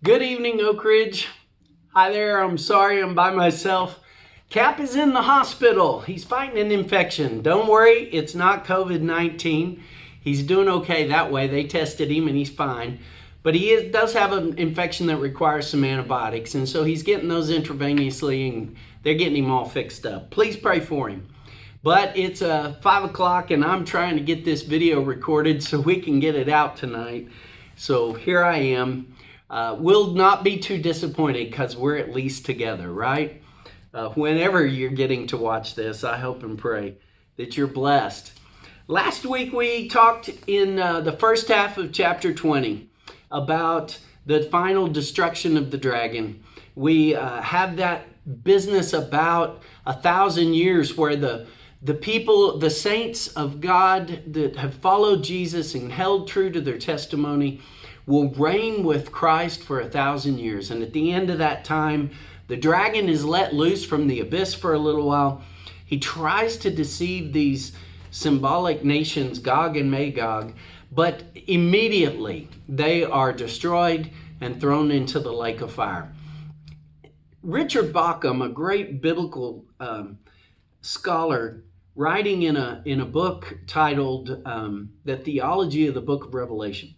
Good evening, Oak Ridge. Hi there, I'm sorry I'm by myself. Cap is in the hospital. He's fighting an infection. Don't worry, it's not COVID-19. He's doing okay that way. They tested him and he's fine. But does have an infection that requires some antibiotics, and so he's getting those intravenously and they're getting him all fixed up. Please pray for him. But it's 5 o'clock and I'm trying to get this video recorded so we can get it out tonight. So here I am. We'll not be too disappointed because we're at least together, right? Whenever you're getting to watch this, I hope and pray that you're blessed. Last week we talked in the first half of chapter 20 about the final destruction of the dragon. We have that business about 1,000 years where the people, the saints of God that have followed Jesus and held true to their testimony will reign with Christ for 1,000 years. And at the end of that time, the dragon is let loose from the abyss for a little while. He tries to deceive these symbolic nations, Gog and Magog, but immediately they are destroyed and thrown into the lake of fire. Richard Bauckham, a great biblical scholar, writing in a book titled The Theology of the Book of Revelation,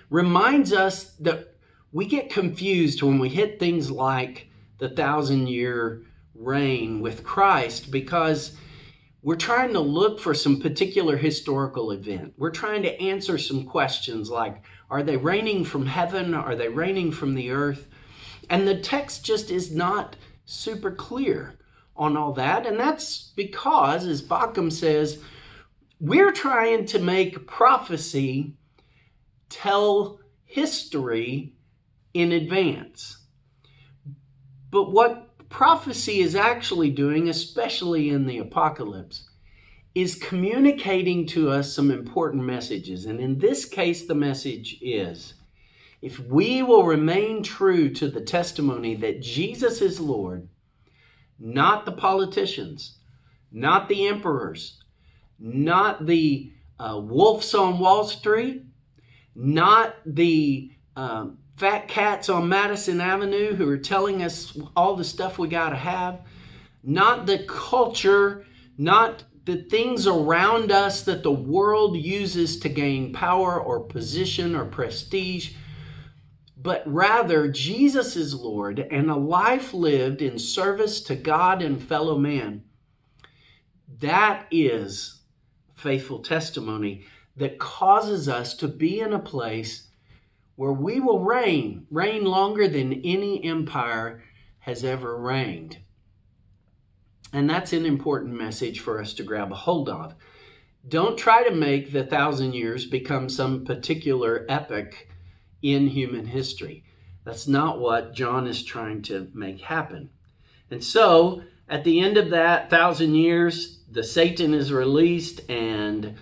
reminds us that we get confused when we hit things like the 1,000-year reign with Christ because we're trying to look for some particular historical event. We're trying to answer some questions like, are they reigning from heaven? Are they reigning from the earth? And the text just is not super clear on all that. And that's because, as Bauckham says, we're trying to make prophecy tell history in advance. But what prophecy is actually doing, especially in the apocalypse, is communicating to us some important messages. And in this case, the message is, if we will remain true to the testimony that Jesus is Lord, not the politicians, not the emperors, not the wolves on Wall Street, not the fat cats on Madison Avenue who are telling us all the stuff we got to have, not the culture, not the things around us that the world uses to gain power or position or prestige, but rather Jesus is Lord and a life lived in service to God and fellow man. That is faithful testimony that causes us to be in a place where we will reign longer than any empire has ever reigned. And that's an important message for us to grab a hold of. Don't try to make the 1,000 years become some particular epic in human history. That's not what John is trying to make happen. And so, at the end of that 1,000 years, the Satan is released and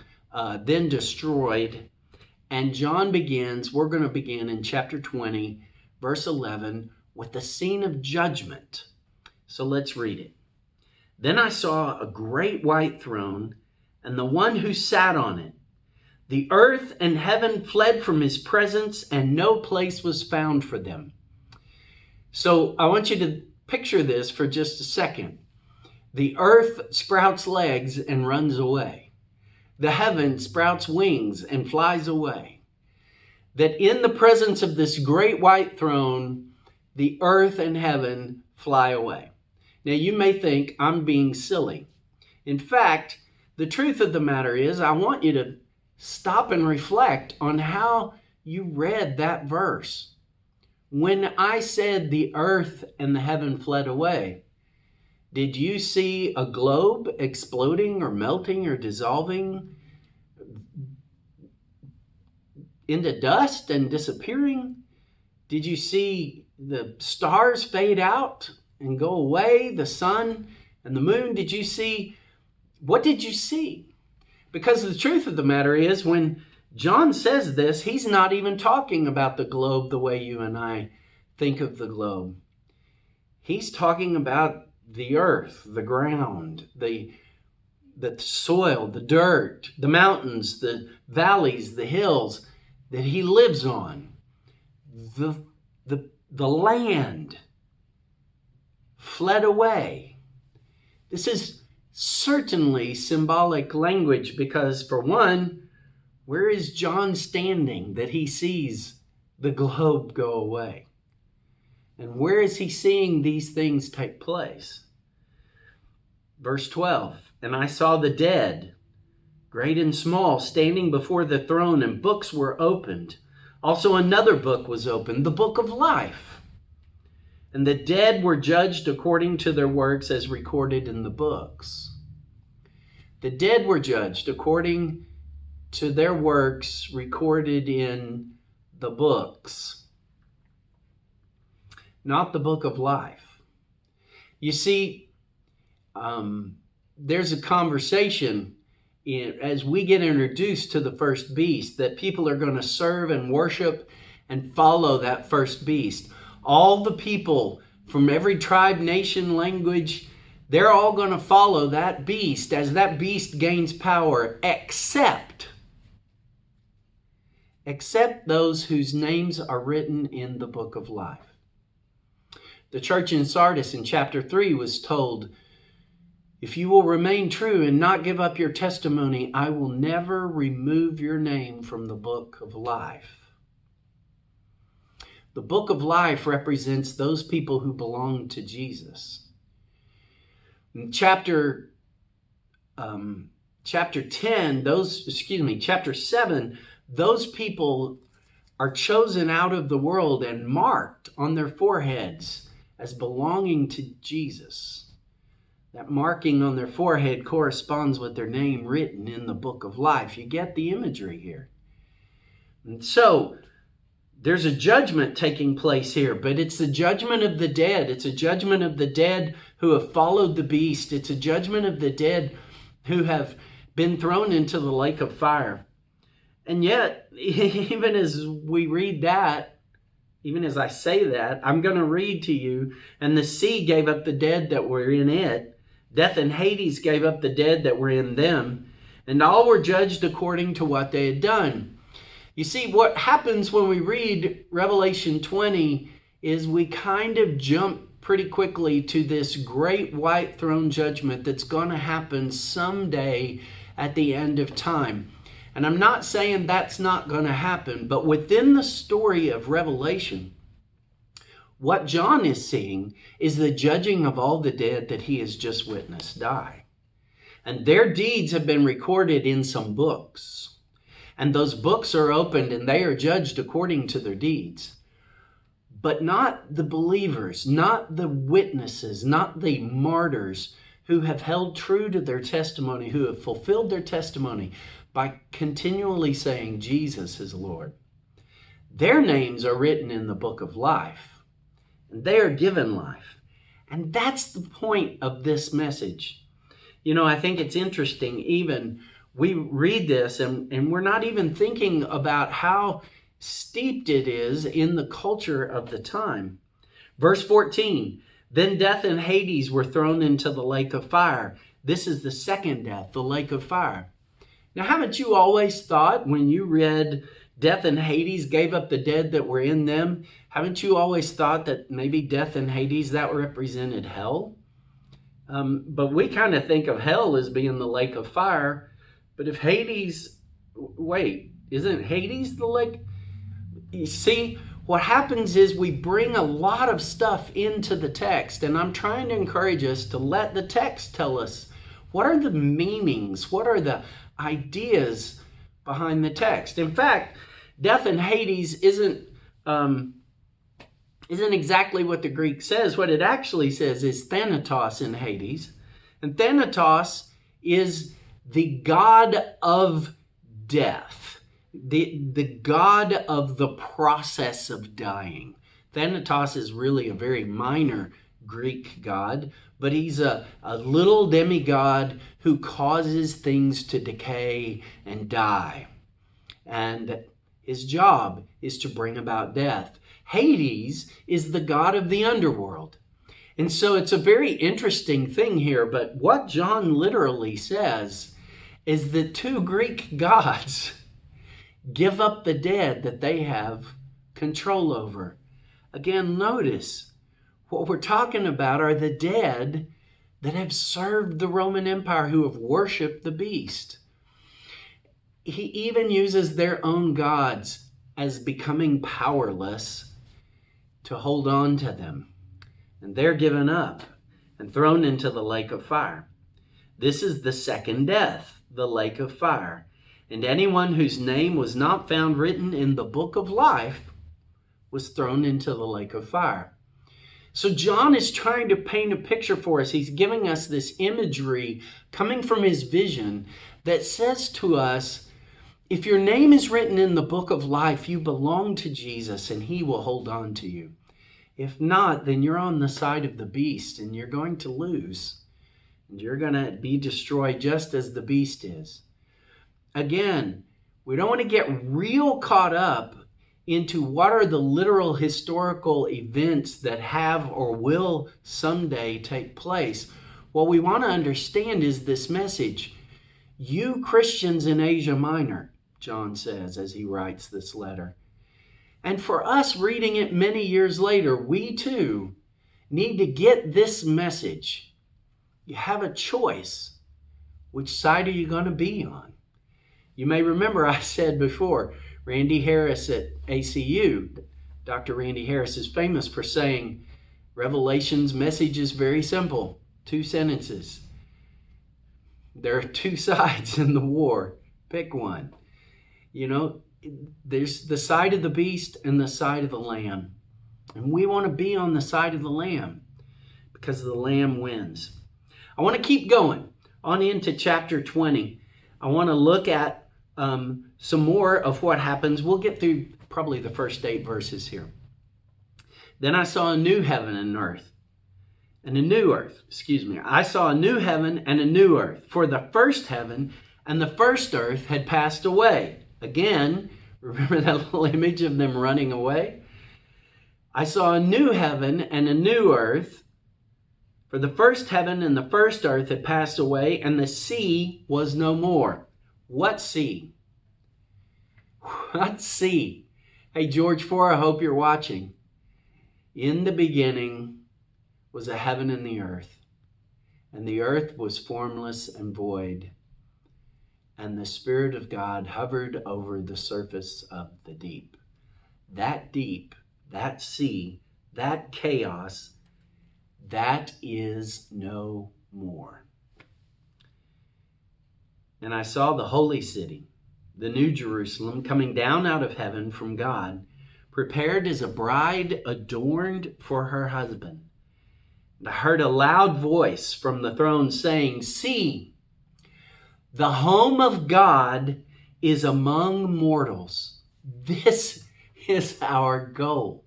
then destroyed. And John begins, we're going to begin in chapter 20, verse 11, with the scene of judgment. So let's read it. Then I saw a great white throne, and the one who sat on it. The earth and heaven fled from his presence, and no place was found for them. So I want you to picture this for just a second. The earth sprouts legs and runs away. The heaven sprouts wings and flies away. That in the presence of this great white throne, the earth and heaven fly away. Now you may think I'm being silly. In fact, the truth of the matter is I want you to stop and reflect on how you read that verse. When I said the earth and the heaven fled away, did you see a globe exploding or melting or dissolving into dust and disappearing? Did you see the stars fade out and go away, the sun and the moon? What did you see? Because the truth of the matter is, when John says this, he's not even talking about the globe the way you and I think of the globe. He's talking about the earth, the ground, the soil, the dirt, the mountains, the valleys, the hills that he lives on. the land fled away. This is certainly symbolic language because, for one, where is John standing that he sees the globe go away? And where is he seeing these things take place? Verse 12, and I saw the dead, great and small, standing before the throne, and books were opened. Also another book was opened, the book of life. And the dead were judged according to their works as recorded in the books. The dead were judged according to their works recorded in the books, not the book of life. You see, there's a conversation as we get introduced to the first beast that people are going to serve and worship and follow that first beast. All the people from every tribe, nation, language, they're all going to follow that beast as that beast gains power, except those whose names are written in the book of life. The church in Sardis in chapter 3 was told, if you will remain true and not give up your testimony, I will never remove your name from the book of life. The book of life represents those people who belong to Jesus. In chapter 7, those people are chosen out of the world and marked on their foreheads as belonging to Jesus. That marking on their forehead corresponds with their name written in the book of life. You get the imagery here. And so, there's a judgment taking place here, but it's the judgment of the dead. It's a judgment of the dead who have followed the beast. It's a judgment of the dead who have been thrown into the lake of fire. And yet, even as we read that, even as I say that, I'm going to read to you, and the sea gave up the dead that were in it. Death and Hades gave up the dead that were in them, and all were judged according to what they had done. You see, what happens when we read Revelation 20 is we kind of jump pretty quickly to this great white throne judgment that's going to happen someday at the end of time. And I'm not saying that's not going to happen, but within the story of Revelation, what John is seeing is the judging of all the dead that he has just witnessed die. And their deeds have been recorded in some books. And those books are opened and they are judged according to their deeds. But not the believers, not the witnesses, not the martyrs who have held true to their testimony, who have fulfilled their testimony by continually saying Jesus is Lord. Their names are written in the book of life. And they are given life. And that's the point of this message. You know, I think it's interesting, even we read this and we're not even thinking about how steeped it is in the culture of the time. Verse 14, then death and Hades were thrown into the lake of fire. This is the second death, the lake of fire. Now, haven't you always thought when you read death and Hades gave up the dead that were in them, haven't you always thought that maybe death and Hades, that represented hell? But we kind of think of hell as being the lake of fire. But if Hades, wait, isn't Hades the lake? You see, what happens is we bring a lot of stuff into the text. And I'm trying to encourage us to let the text tell us what are the meanings, what are the ideas behind the text. In fact, death and Hades isn't exactly what the Greek says. What it actually says is Thanatos in Hades. And Thanatos is the god of death, the god of the process of dying. Thanatos is really a very minor Greek god, but he's a little demigod who causes things to decay and die. And his job is to bring about death. Hades is the god of the underworld. And so it's a very interesting thing here, but what John literally says is that two Greek gods give up the dead that they have control over. Again, notice what we're talking about are the dead that have served the Roman Empire, who have worshiped the beast. He even uses their own gods as becoming powerless to hold on to them. And they're given up and thrown into the lake of fire. This is the second death, the lake of fire. And anyone whose name was not found written in the book of life was thrown into the lake of fire. So John is trying to paint a picture for us. He's giving us this imagery coming from his vision that says to us, if your name is written in the book of life, you belong to Jesus and he will hold on to you. If not, then you're on the side of the beast and you're going to lose. And you're going to be destroyed just as the beast is. Again, we don't want to get real caught up into what are the literal historical events that have or will someday take place. What we want to understand is this message. You Christians in Asia Minor, John says as he writes this letter. And for us reading it many years later, we too need to get this message. You have a choice. Which side are you going to be on? You may remember I said before, Randy Harris at ACU, Dr. Randy Harris is famous for saying, Revelation's message is very simple. 2 sentences. There are 2 sides in the war. Pick one. You know, there's the side of the beast and the side of the lamb. And we want to be on the side of the lamb because the lamb wins. I want to keep going on into chapter 20. I want to look at some more of what happens. We'll get through probably the first 8 verses here. Then I saw a new heaven and earth. And a new earth, I saw a new heaven and a new earth. For the first heaven and the first earth had passed away. Again, remember that little image of them running away? I saw a new heaven and a new earth. For the first heaven and the first earth had passed away, and the sea was no more. What sea? What sea? Hey, George Four, I hope you're watching. In the beginning was a heaven and the earth was formless and void, and the Spirit of God hovered over the surface of the deep. That deep, that sea, that chaos, that is no more. And I saw the holy city, the new Jerusalem, coming down out of heaven from God, prepared as a bride adorned for her husband. And I heard a loud voice from the throne saying, "See, the home of God is among mortals." This is our goal.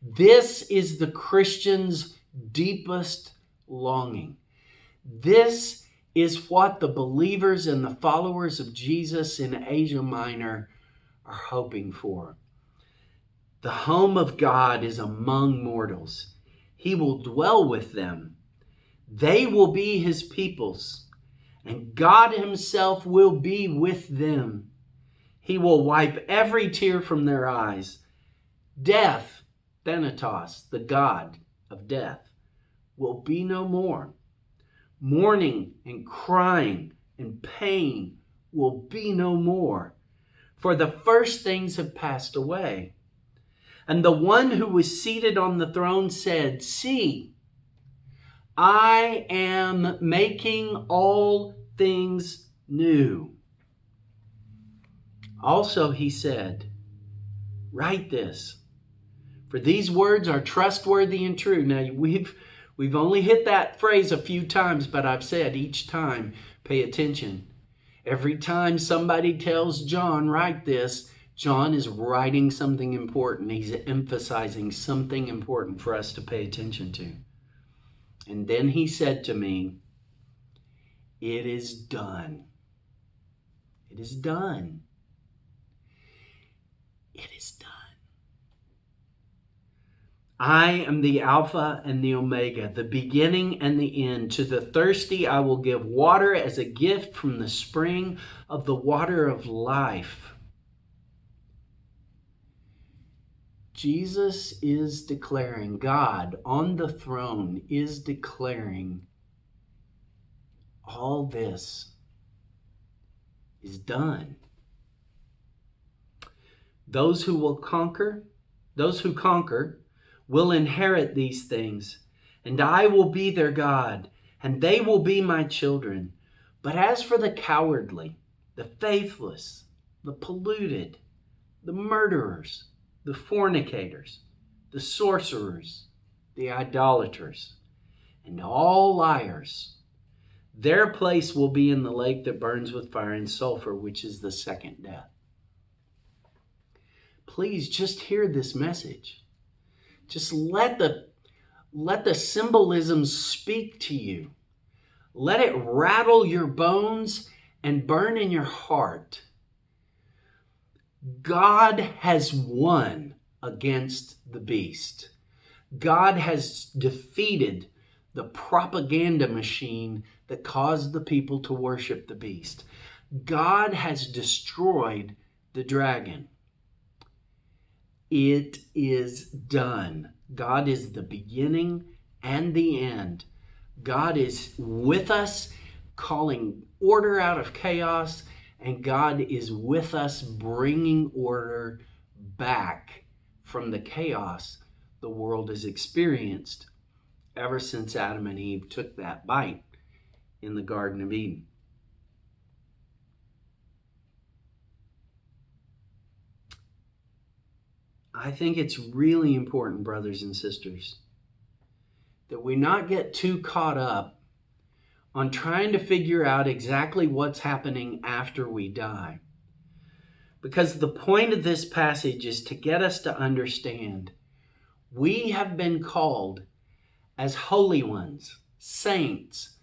This is the Christian's deepest longing. This is what the believers and the followers of Jesus in Asia Minor are hoping for. The home of God is among mortals. He will dwell with them. They will be his peoples, and God himself will be with them. He will wipe every tear from their eyes. Death, Thanatos, the god of death, will be no more. Mourning and crying and pain will be no more, for the first things have passed away. And the one who was seated on the throne said, "See, I am making all things new." Also he said, "Write this, for these words are trustworthy and true." Now we've only hit that phrase a few times, but I've said each time, pay attention. Every time somebody tells John, "Write this," John is writing something important. He's emphasizing something important for us to pay attention to. And then he said to me, "It is done." It is done. It is done. I am the Alpha and the Omega, the beginning and the end. To the thirsty I will give water as a gift from the spring of the water of life. Jesus is declaring, God on the throne is declaring, all this is done. Those who conquer will inherit these things, and I will be their God, and they will be my children. But as for the cowardly, the faithless, the polluted, the murderers, the fornicators, the sorcerers, the idolaters, and all liars, their place will be in the lake that burns with fire and sulfur, which is the second death. Please just hear this message. Just let the symbolism speak to you. Let it rattle your bones and burn in your heart. God has won against the beast. God has defeated the propaganda machine that caused the people to worship the beast. God has destroyed the dragon. It is done. God is the beginning and the end. God is with us, calling order out of chaos, and God is with us, bringing order back from the chaos the world has experienced ever since Adam and Eve took that bite in the Garden of Eden. I think it's really important, brothers and sisters, that we not get too caught up on trying to figure out exactly what's happening after we die. Because the point of this passage is to get us to understand we have been called as holy ones, saints,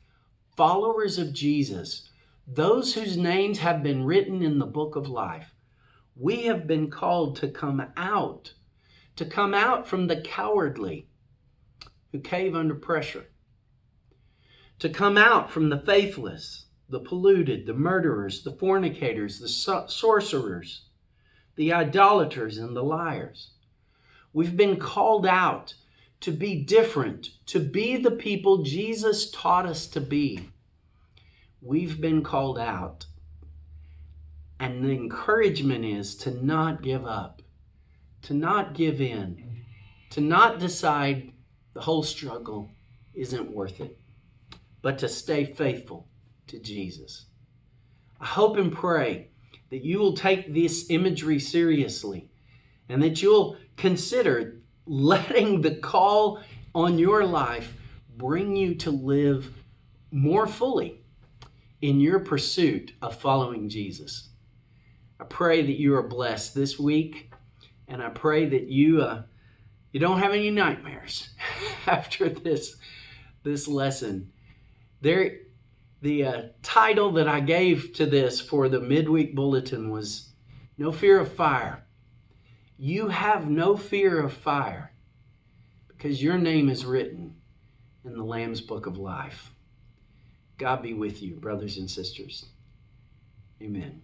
followers of Jesus, those whose names have been written in the book of life. We have been called to come out from the cowardly who cave under pressure, to come out from the faithless, the polluted, the murderers, the fornicators, the sorcerers, the idolaters, and the liars. We've been called out to be different, to be the people Jesus taught us to be. We've been called out. And the encouragement is to not give up, to not give in, to not decide the whole struggle isn't worth it, but to stay faithful to Jesus. I hope and pray that you will take this imagery seriously and that you'll consider letting the call on your life bring you to live more fully in your pursuit of following Jesus. I pray that you are blessed this week, and I pray that you don't have any nightmares after this lesson. The title that I gave to this for the midweek bulletin was No Fear of Fire. You have no fear of fire because your name is written in the Lamb's Book of Life. God be with you, brothers and sisters. Amen.